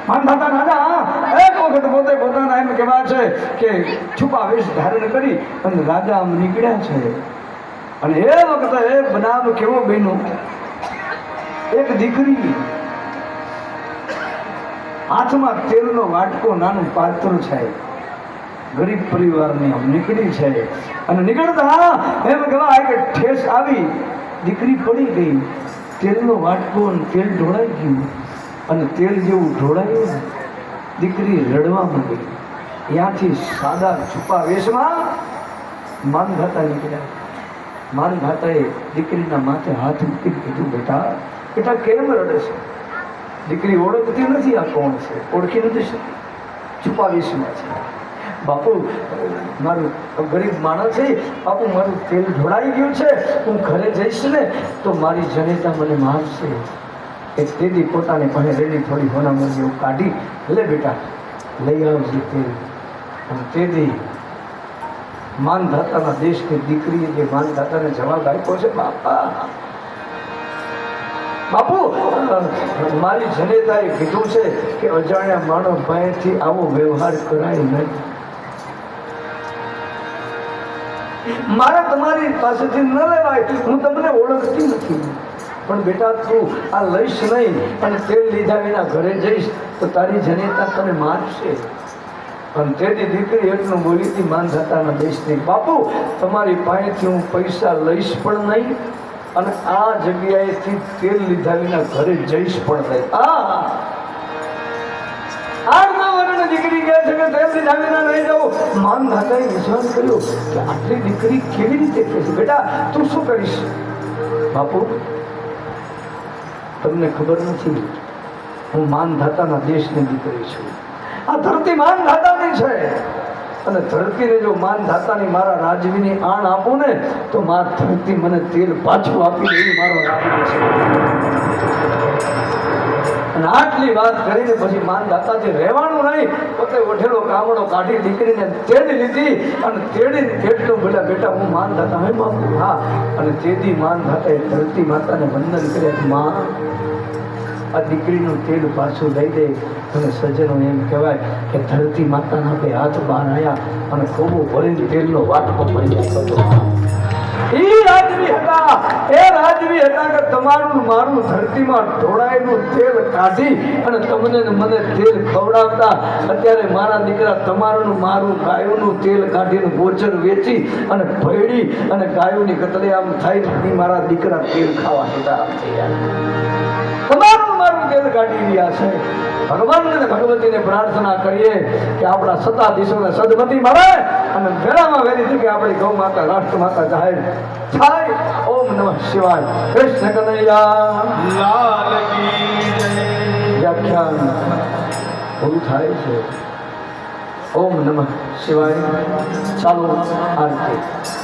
માનધાતા રાજા એક વખત પોતે પોતાના એમ કહેવા છે કે છુપા વેશ ધારણ કરી અને રાજા આમ નીકળ્યા છે. અને એ વખતે બનાવ કેવો બન્યો, એક દીકરી હાથમાં તેલનો વાટકો નાનું પાત્ર છે, ગરીબ પરિવારની આમ નીકળી છે. અને નીકળતા એમ કહેવાય કે ઠેસ આવી, દીકરી પડી ગઈ, તેલનો વાટકો અને તેલ ઢોળાઈ ગયું. અને તેલ જેવું ઢોળાયું ને દીકરી રડવા માંડી. ત્યાંથી સાદા છુપા વેશમાં માનધાતા નીકળ્યા. માનધાતાએ દીકરીના માથે હાથ મૂકી કીધું, બેટા બેટા કેમ રડે છે? દીકરી ઓળખતી નથી આ કોણ છે, ઓળખી નથી શકતી, છુપા વેશમાં છે. બાપુ મારું ગરીબ માણસ છે, બાપુ મારું તેલ ઢોળાઈ ગયું છે, હું ઘરે જઈશ ને તો મારી જનેતા મને મારશે. એક તેદી પોતાની પાસે રેડી થોડી હોનામોની એવું કાઢી, લે બેટા લઈ આવજે તેલ. અને તેદી માનધાતાના દેશની દીકરીએ જે માનધાતાને જવાબ આપ્યો છે, બાપા બાપુ મારી જનેતાએ કીધું છે કે અજાણ્યા માણસ પાસેથી આવો વ્યવહાર કરાય નહીં. મારે તમારી પાસેથી ન લેવાય, હું તમને ઓળખતી નથી, પણ બેટા તું આ લઈશ નહીં અને તેલ લીધા વિના ઘરે જઈશ તો તારી જનેતા તને મારશે. અને તેથી દીકરી એટલું બોલી હતી માનધાતાના દેશની, બાપુ તમારી પાસેથી હું પૈસા લઈશ પણ નહીં અને આ જગ્યાએથી તેલ લીધા વિના ઘરે જઈશ પણ નહીં. દીકરી કહે છે કે તેલ લીધા વિના નહીં જવું. માનધાતાએ વિશ્વાસ કર્યો કે આટલી દીકરી કેવી રીતે કહે છે, બેટા તું શું કરીશ? બાપુ તમને ખબર નથી, હું માનધાતાના દેશની દીકરી છું. આ ધરતી માનધાતાની છે અને ધરતીને જો માનધાતાની મારા રાજવીની આણ આપું ને તો મારા ધરતી મને તેલ પાછું આપી દે, મારો રાજવી છે. અને આટલી વાત કરીને પછી માનધાતાથી રહેવાનું નહીં, પોતે ઓઢેલો કામડો કાઢી દીકરીને તેડી લીધી અને તેડીને કેટલું બોલ્યા, બેટા હું માનધાતા હે બાપુ, હા. અને તેદી માનધાતાએ ધરતી માતાને વંદન કર્યા, માં આ દીકરીનું તેલ પાછું લઈ દે. અને સજ્જનો એમ કહેવાય કે ધરતી માતાના બે હાથ બહાર આવ્યા અને ખૂબ ભરીને તેલનો વાટકો પડી હતો. એ રાજવી હતા કે તમારું મારું ધરતીમાં ઢોળાયેલું તેલ કાઢી અને તમને મને તેલ ખવડાવતા. અત્યારે મારા દીકરા તમારું મારું ગાયોનું તેલ કાઢીને ગોચર વેચી અને ભેડી અને ગાયોની કતલેઆમ થાય, મારા દીકરા તેલ ખાવા હેઠા તમારું મારું તેલ કાઢી રહ્યા છે. ભગવાન અને ભગવતીને પ્રાર્થના કરીએ કે આપણા સત્તાધીશોને સદમતી મળે અને વેળામાં વહેલી તકે આપણી ગૌ માતા રાષ્ટ્ર માતા જાહેર થાય. ઓમ નમઃ શિવાય. કૃષ્ણ કનૈયા લાલ કી જય. વ્યાખ્યાન પૂરું થાય છે. ઓમ નમઃ શિવાય. ચાલો આરતી.